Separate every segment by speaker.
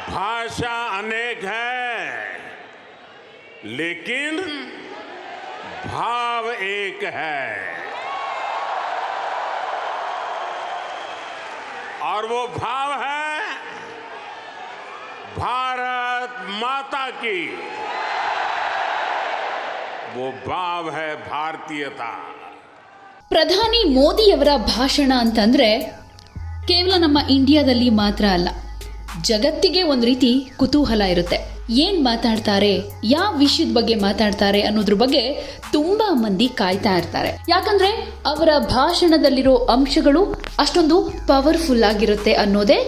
Speaker 1: भाषा अनेक है, लेकिन भाव एक है, और वो भाव है भारत माता की। वो भाव है भारतीयता।
Speaker 2: ಪ್ರಧಾನಿ ಮೋದಿಯವರ ಭಾಷಣ ಅಂತಂದ್ರೆ ಕೇವಲ ನಮ್ಮ ಇಂಡಿಯಾದಲ್ಲಿ ಮಾತ್ರ ಅಲ್ಲ, ಜಗತ್ತಿಗೆ ಒಂದು ರೀತಿ ಕುತೂಹಲ ಇರುತ್ತೆ. ಏನ್ ಮಾತಾಡ್ತಾರೆ, ಯಾವ ವಿಷಯದ ಬಗ್ಗೆ ಮಾತಾಡ್ತಾರೆ ಅನ್ನೋದ್ರ ಬಗ್ಗೆ ತುಂಬಾ ಮಂದಿ ಕಾಯ್ತಾ ಇರ್ತಾರೆ. ಯಾಕಂದ್ರೆ ಅವರ ಭಾಷಣದಲ್ಲಿರೋ ಅಂಶಗಳು ಅಷ್ಟೊಂದು ಪವರ್ಫುಲ್ ಆಗಿರುತ್ತೆ ಅನ್ನೋದೇ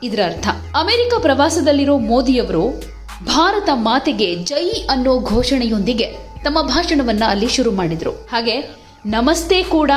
Speaker 2: ಇದರ ಅರ್ಥ. ಅಮೆರಿಕ ಪ್ರವಾಸದಲ್ಲಿರೋ ಮೋದಿಯವರು ಭಾರತ ಮಾತೆಗೆ ಜೈ ಅನ್ನೋ ಘೋಷಣೆಯೊಂದಿಗೆ ತಮ್ಮ ಭಾಷಣವನ್ನ ಅಲ್ಲಿ ಶುರು ಮಾಡಿದ್ರು. ಹಾಗೆ ನಮಸ್ತೆ ಕೂಡ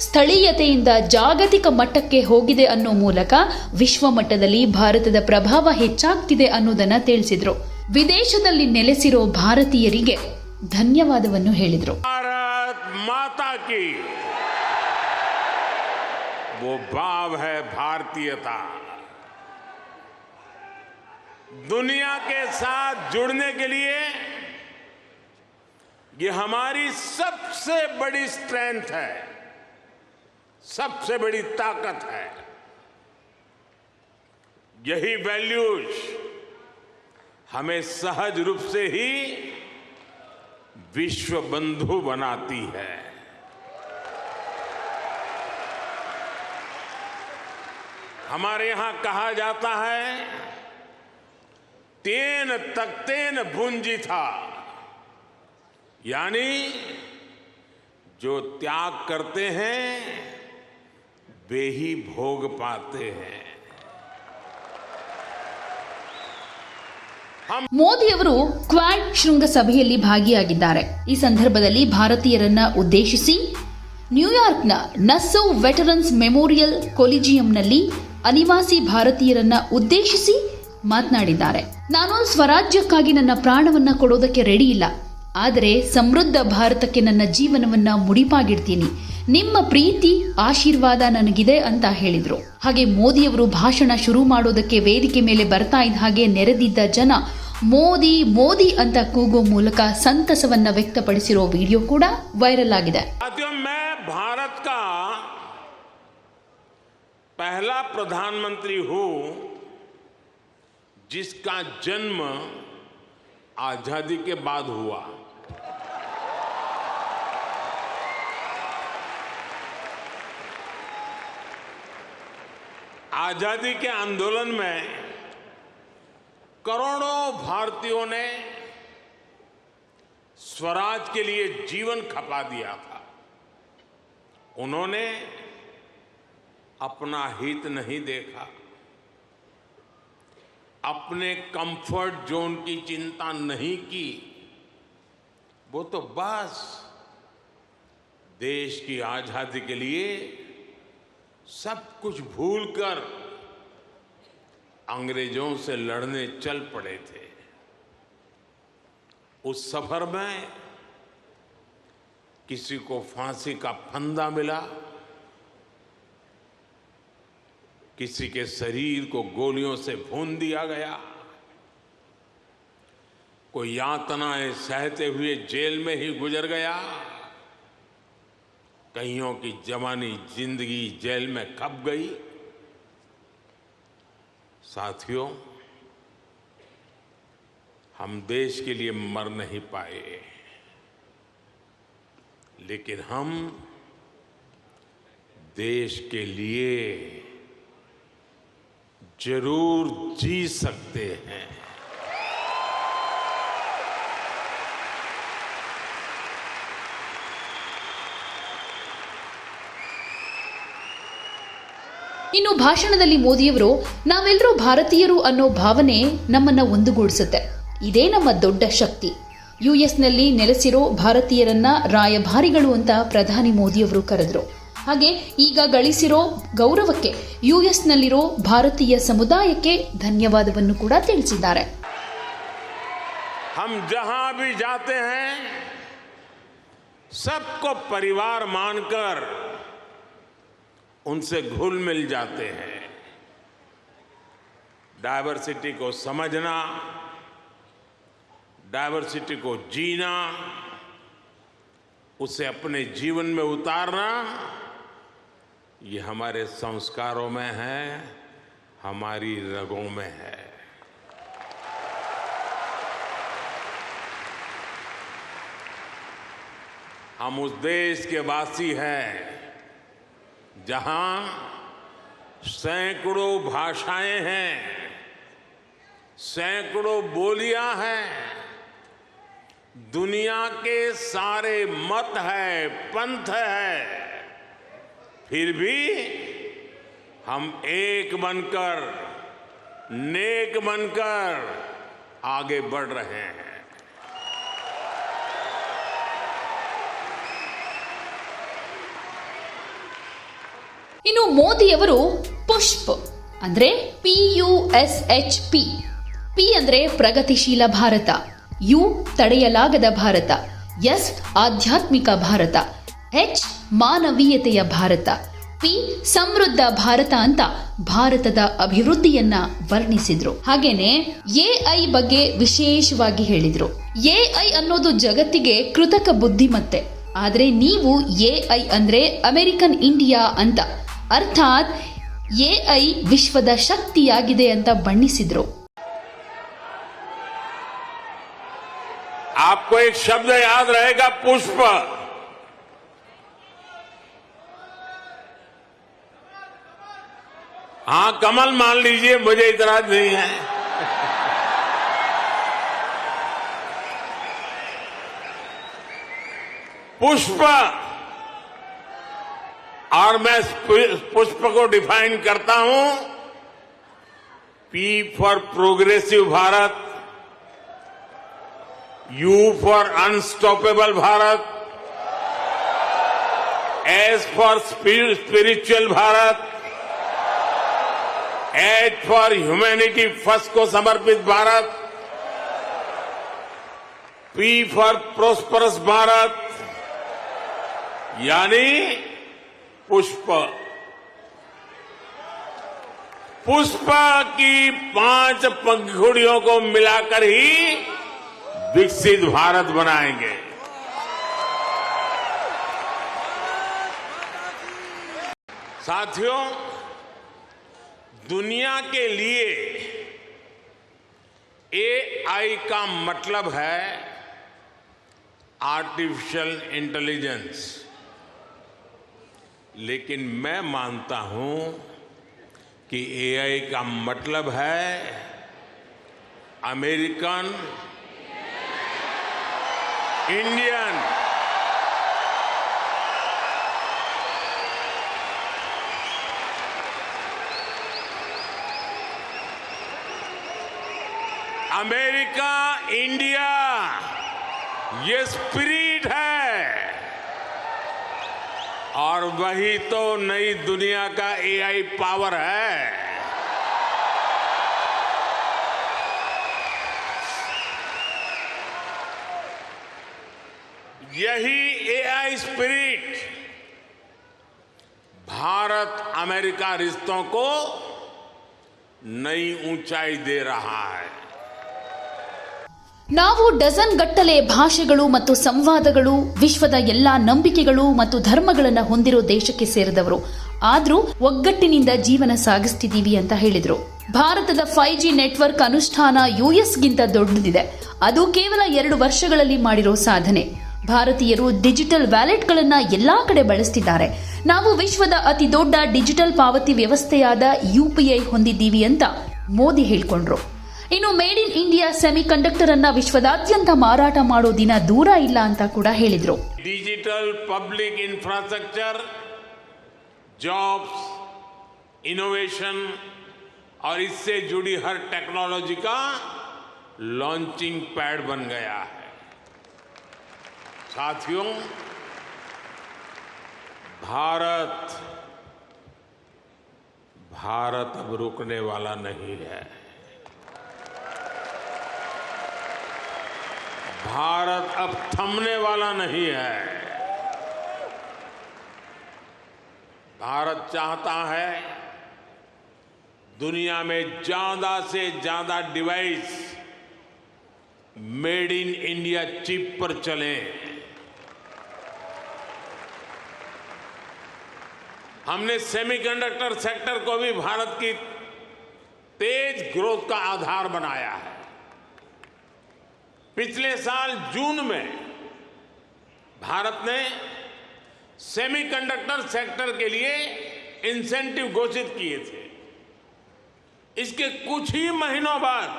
Speaker 2: ಸ್ಥಳೀಯತೆಯಿಂದ ಜಾಗತಿಕ ಮಟ್ಟಕ್ಕೆ ಹೋಗಿದೆ ಅನ್ನೋ ಮೂಲಕ ವಿಶ್ವ ಮಟ್ಟದಲ್ಲಿ ಭಾರತದ ಪ್ರಭಾವ ಹೆಚ್ಚಾಗ್ತಿದೆ ಅನ್ನೋದನ್ನ ತಿಳಿಸಿದ್ರು. ವಿದೇಶದಲ್ಲಿ ನೆಲೆಸಿರೋ ಭಾರತೀಯರಿಗೆ ಧನ್ಯವಾದವನ್ನು ಹೇಳಿದ್ರು.
Speaker 1: ಭಾರತ್ ಮಾತಾ ಕಿ वो भाव है भारतीयता। दुनिया के साथ जुड़ने के लिए ये हमारी सबसे बड़ी स्ट्रेंथ है, सबसे बड़ी ताकत है। यही वैल्यूज हमें सहज रूप से ही विश्व बंधु बनाती है। हमारे यहां कहा जाता है, तेन तख्तेन भुंजी था, यानी जो त्याग करते हैं वे ही भोग पाते हैं।
Speaker 2: ಮೋದಿಯವರು ಕ್ವಾಡ್ ಶೃಂಗಸಭೆಯಲ್ಲಿ ಭಾಗಿಯಾಗಿದ್ದಾರೆ. ಈ ಸಂದರ್ಭದಲ್ಲಿ ಭಾರತೀಯರನ್ನ ಉದ್ದೇಶಿಸಿ ನ್ಯೂಯಾರ್ಕ್ನ ನಸ್ಸೌ ವೆಟರನ್ಸ್ ಮೆಮೋರಿಯಲ್ ಕೊಲಿಜಿಯಂನಲ್ಲಿ ಅನಿವಾಸಿ ಭಾರತೀಯರನ್ನ ಉದ್ದೇಶಿಸಿ ಮಾತನಾಡಿದ್ದಾರೆ. ನಾನು ಸ್ವರಾಜ್ಯಕ್ಕಾಗಿ ನನ್ನ ಪ್ರಾಣವನ್ನ ಕೊಡೋದಕ್ಕೆ ರೆಡಿ ಇಲ್ಲ, ಆದರೆ ಸಮೃದ್ಧ ಭಾರತಕ್ಕೆ ನನ್ನ ಜೀವನವನ್ನ ಮುಡಿಪಾಗಿಡ್ತೀನಿ. ನಿಮ್ಮ ಪ್ರೀತಿ ಆಶೀರ್ವಾದ ನನಗಿದೆ ಅಂತ ಹೇಳಿದ್ರು. ಹಾಗೆ ಮೋದಿಯವರು ಭಾಷಣ ಶುರು ಮಾಡೋದಕ್ಕೆ ವೇದಿಕೆ ಮೇಲೆ ಬರ್ತಾ ಇದ್ದ ಹಾಗೆ ನೆರೆದಿದ್ದ ಜನ ಮೋದಿ ಮೋದಿ ಅಂತ ಕೂಗೋ ಮೂಲಕ ಸಂತಸವನ್ನ ವ್ಯಕ್ತಪಡಿಸಿರೋ ವಿಡಿಯೋ ಕೂಡ ವೈರಲ್ ಆಗಿದೆ.
Speaker 1: भारत का पहला प्रधानमंत्री हूं जिसका जन्म आजादी के बाद हुआ। आजादी के आंदोलन में करोड़ों भारतीयों ने स्वराज के लिए जीवन खपा दिया था। उन्होंने अपना हित नहीं देखा, अपने कंफर्ट जोन की चिंता नहीं की। वो तो बस देश की आजादी के लिए सब कुछ भूलकर अंग्रेजों से लड़ने चल पड़े थे। उस सफर में किसी को फांसी का फंदा मिला, किसी के शरीर को गोलियों से भून दिया गया, कोई यातनाएं सहते हुए जेल में ही गुजर गया, कईयों की जवानी जिंदगी जेल में खप गई। साथियों, हम देश के लिए मर नहीं पाए, लेकिन हम देश के लिए जरूर जी सकते हैं।
Speaker 2: ಇನ್ನು ಭಾಷಣದಲ್ಲಿ ಮೋದಿಯವರು ನಾವೆಲ್ಲರೂ ಭಾರತೀಯರು ಅನ್ನೋ ಭಾವನೆ ನಮ್ಮನ್ನ ಒಂದುಗೂಡಿಸುತ್ತೆ. ಇದೇ ನಮ್ಮ ದೊಡ್ಡ ಶಕ್ತಿ. ಯುಎಸ್ನಲ್ಲಿ ನೆಲೆಸಿರೋ ಭಾರತೀಯರನ್ನ ರಾಯಭಾರಿಗಳು ಅಂತ ಪ್ರಧಾನಿ ಮೋದಿಯವರು ಕರೆದ್ರು. ಹಾಗೆ ಈಗ ಗಳಿಸಿರೋ ಗೌರವಕ್ಕೆ ಯುಎಸ್ನಲ್ಲಿರೋ ಭಾರತೀಯ ಸಮುದಾಯಕ್ಕೆ ಧನ್ಯವಾದವನ್ನು ಕೂಡ ತಿಳಿಸಿದ್ದಾರೆ.
Speaker 1: हम जहां भी जाते हैं सबको परिवार मानकर उनसे घुल मिल जाते हैं। डायवर्सिटी को समझना, डायवर्सिटी को जीना, उसे अपने जीवन में उतारना, ये हमारे संस्कारों में है, हमारी रगों में है। हम उस देश के वासी हैं जहां सैकड़ों भाषाएं हैं, सैकड़ों बोलियां हैं, दुनिया के सारे मत है, पंथ है, फिर भी हम एक बनकर, नेक बनकर आगे बढ़ रहे हैं।
Speaker 2: ಇನ್ನು ಮೋದಿಯವರು ಪುಷ್ಪ್ ಅಂದ್ರೆ PUSHP, ಪಿ ಅಂದ್ರೆ ಪ್ರಗತಿಶೀಲ ಭಾರತ, ಯು ತಡೆಯಲಾಗದ ಭಾರತ, ಎಸ್ ಆಧ್ಯಾತ್ಮಿಕ ಭಾರತ, ಎಚ್ ಮಾನವೀಯತೆಯ ಭಾರತ, ಪಿ ಸಮೃದ್ಧ ಭಾರತ ಅಂತ ಭಾರತದ ಅಭಿವೃದ್ಧಿಯನ್ನ ವರ್ಣಿಸಿದ್ರು. ಹಾಗೇನೆ AI ಬಗ್ಗೆ ವಿಶೇಷವಾಗಿ ಹೇಳಿದ್ರು. AI ಅನ್ನೋದು ಜಗತ್ತಿಗೆ ಕೃತಕ ಬುದ್ಧಿಮತ್ತೆ, ಆದ್ರೆ ನೀವು AI ಅಂದ್ರೆ ಅಮೆರಿಕನ್ ಇಂಡಿಯಾ ಅಂತ, ಅರ್ಥಾತ್ AI ವಿಶ್ವದ ಶಕ್ತಿಯಾಗಿದೆ ಅಂತ ಬಣ್ಣಿಸಿದ್ರು.
Speaker 1: आपको एक शब्द याद रहेगा, पुष्प। हाँ, कमल मान लीजिए, मुझे इतराज नहीं है। पुष्प, और मैं पुष्प को डिफाइन करता हूं, P for progressive Bharat, U for unstoppable Bharat, S for spiritual Bharat, H for humanity first को समर्पित Bharat, P for prosperous Bharat, यानी पुष्प। पुष्प की 5 पंखुड़ियों को मिलाकर ही विकसित भारत बनाएंगे। साथियों, दुनिया के लिए AI का मतलब है आर्टिफिशियल इंटेलिजेंस, लेकिन मैं मानता हूं कि AI का मतलब है अमेरिकन इंडियन। अमेरिका, इंडिया, ये स्पिरिट है, और वही तो नई दुनिया का AI पावर है। यही AI स्पिरिट भारत अमेरिका रिश्तों को नई ऊंचाई दे रहा है।
Speaker 2: ನಾವು ಡಜನ್ ಗಟ್ಟಲೆ ಭಾಷೆಗಳು ಮತ್ತು ಸಂವಾದಗಳು, ವಿಶ್ವದ ಎಲ್ಲಾ ನಂಬಿಕೆಗಳು ಮತ್ತು ಧರ್ಮಗಳನ್ನು ಹೊಂದಿರೋ ದೇಶಕ್ಕೆ ಸೇರಿದವರು, ಆದ್ರೂ ಒಗ್ಗಟ್ಟಿನಿಂದ ಜೀವನ ಸಾಗಿಸ್ತಿದ್ದೀವಿ ಅಂತ ಹೇಳಿದ್ರು. ಭಾರತದ 5G ನೆಟ್ವರ್ಕ್ ಅನುಷ್ಠಾನ US ಗಿಂತ ದೊಡ್ಡದಿದೆ. ಅದು ಕೇವಲ 2 ವರ್ಷಗಳಲ್ಲಿ ಮಾಡಿರೋ ಸಾಧನೆ. ಭಾರತೀಯರು ಡಿಜಿಟಲ್ ವ್ಯಾಲೆಟ್ಗಳನ್ನ ಎಲ್ಲಾ ಕಡೆ ಬಳಸ್ತಿದ್ದಾರೆ. ನಾವು ವಿಶ್ವದ ಅತಿ ದೊಡ್ಡ ಡಿಜಿಟಲ್ ಪಾವತಿ ವ್ಯವಸ್ಥೆಯಾದ UPI ಹೊಂದಿದ್ದೀವಿ ಅಂತ ಮೋದಿ ಹೇಳಿಕೊಂಡ್ರು. ಇನ್ನು ಮೇಡ್ ಇನ್ ಇಂಡಿಯಾ ಸೆಮಿಕಂಡಕ್ಟರ್ ಅನ್ನ ವಿಶ್ವದಾದ್ಯಂತ ಮಾರಾಟ ಮಾಡೋ ದಿನ ದೂರ ಇಲ್ಲ ಅಂತ ಕೂಡ ಹೇಳಿದ್ರು.
Speaker 1: Digital public infrastructure, jobs, innovation और इससे जुड़ी हर टेक्नोलॉजी का लॉन्चिंग पैड बन गया है। साथियों, भारत अब रुकने वाला नहीं है। भारत अब थमने वाला नहीं है। भारत चाहता है दुनिया में ज्यादा से ज्यादा device made in India chip पर चलें। हमने सेमीकंडक्टर सेक्टर को भी भारत की तेज ग्रोथ का आधार बनाया है। पिछले साल जून में भारत ने सेमीकंडक्टर सेक्टर के लिए इंसेंटिव घोषित किए थे। इसके कुछ ही महीनों बाद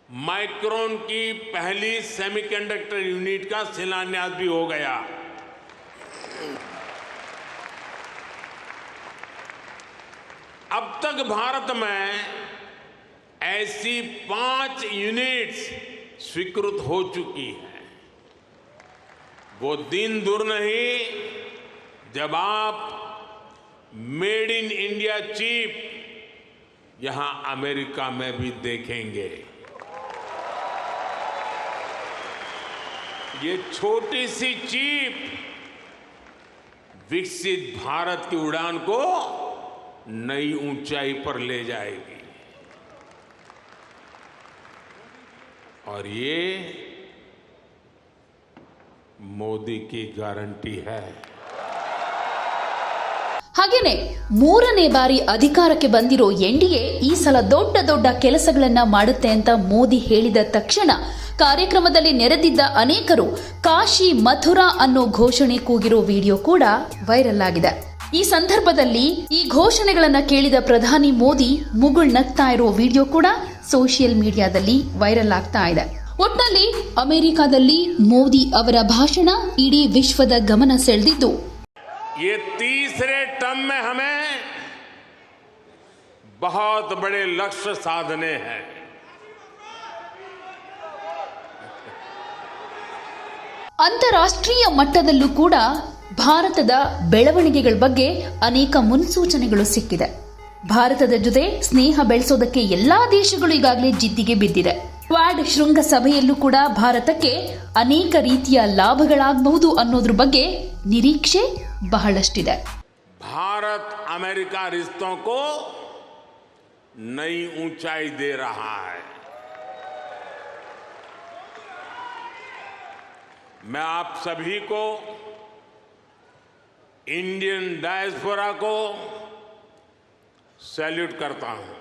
Speaker 1: माइक्रोन की पहली सेमीकंडक्टर यूनिट का शिलान्यास भी हो गया। अब तक भारत में ऐसी 5 यूनिट्स स्वीकृत हो चुकी हैं। वो दिन दूर नहीं जब आप मेड इन इंडिया चिप यहां अमेरिका में भी देखेंगे। ये छोटी सी चिप विकसित भारत की उड़ान को नई ऊंचाई पर ले जाएगी। और ये मोदी की गारंटी है।
Speaker 2: ಹಾಗೇನೆ ಮೂರನೇ ಬಾರಿ ಅಧಿಕಾರಕ್ಕೆ ಬಂದಿರೋ ಎನ್ಡಿಎ ಈ ಸಲ ದೊಡ್ಡ ದೊಡ್ಡ ಕೆಲಸಗಳನ್ನ ಮಾಡುತ್ತೆ ಅಂತ ಮೋದಿ ಹೇಳಿದ ತಕ್ಷಣ ಕಾರ್ಯಕ್ರಮದಲ್ಲಿ ನೆರೆದಿದ್ದ ಅನೇಕರು ಕಾಶಿ ಮಥುರಾ ಅನ್ನೋ ಘೋಷಣೆ ಕೂಗಿರೋ ವಿಡಿಯೋ ಕೂಡ ವೈರಲ್ ಆಗಿದೆ. ಈ ಸಂದರ್ಭದಲ್ಲಿ ಈ ಘೋಷಣೆಗಳನ್ನ ಕೇಳಿದ ಪ್ರಧಾನಿ ಮೋದಿ ಮುಗುಳ್ನಗ್ತಾ ಇರೋ ವಿಡಿಯೋ ಕೂಡ ಸೋಷಿಯಲ್ ಮೀಡಿಯಾದಲ್ಲಿ ವೈರಲ್ ಆಗ್ತಾ ಇದೆ. ಒಟ್ನಲ್ಲಿ ಅಮೆರಿಕಾದಲ್ಲಿ ಮೋದಿ ಅವರ ಭಾಷಣ ಇಡೀ ವಿಶ್ವದ ಗಮನ ಸೆಳೆದಿದ್ದು,
Speaker 1: ये तीसरे टर्म में हमें बहुत बड़े लक्ष्य साधने हैं।
Speaker 2: ಅಂತಾರಾಷ್ಟ್ರೀಯ ಮಟ್ಟದಲ್ಲೂ ಕೂಡ ಭಾರತದ ಬೆಳವಣಿಗೆಗಳ ಬಗ್ಗೆ ಅನೇಕ ಮುನ್ಸೂಚನೆಗಳು ಸಿಕ್ಕಿದೆ. ಭಾರತದ ಜೊತೆ ಸ್ನೇಹ ಬೆಳೆಸೋದಕ್ಕೆ ಎಲ್ಲಾ ದೇಶಗಳು ಈಗಾಗಲೇ ಜಿದ್ದಿಗೆ ಬಿದ್ದಿದೆ. ಕ್ವಾಡ್ ಶೃಂಗಸಭೆಯಲ್ಲೂ ಕೂಡ ಭಾರತಕ್ಕೆ ಅನೇಕ ರೀತಿಯ ಲಾಭಗಳಾಗಬಹುದು ಅನ್ನೋದ್ರ ಬಗ್ಗೆ ನಿರೀಕ್ಷೆ ಬಹಳಷ್ಟಿದೆ.
Speaker 1: भारत अमेरिका रिश्तों को नई ऊंचाई दे रहा है। मैं आप सभी को, इंडियन डायस्पोरा को सैल्यूट करता हूं।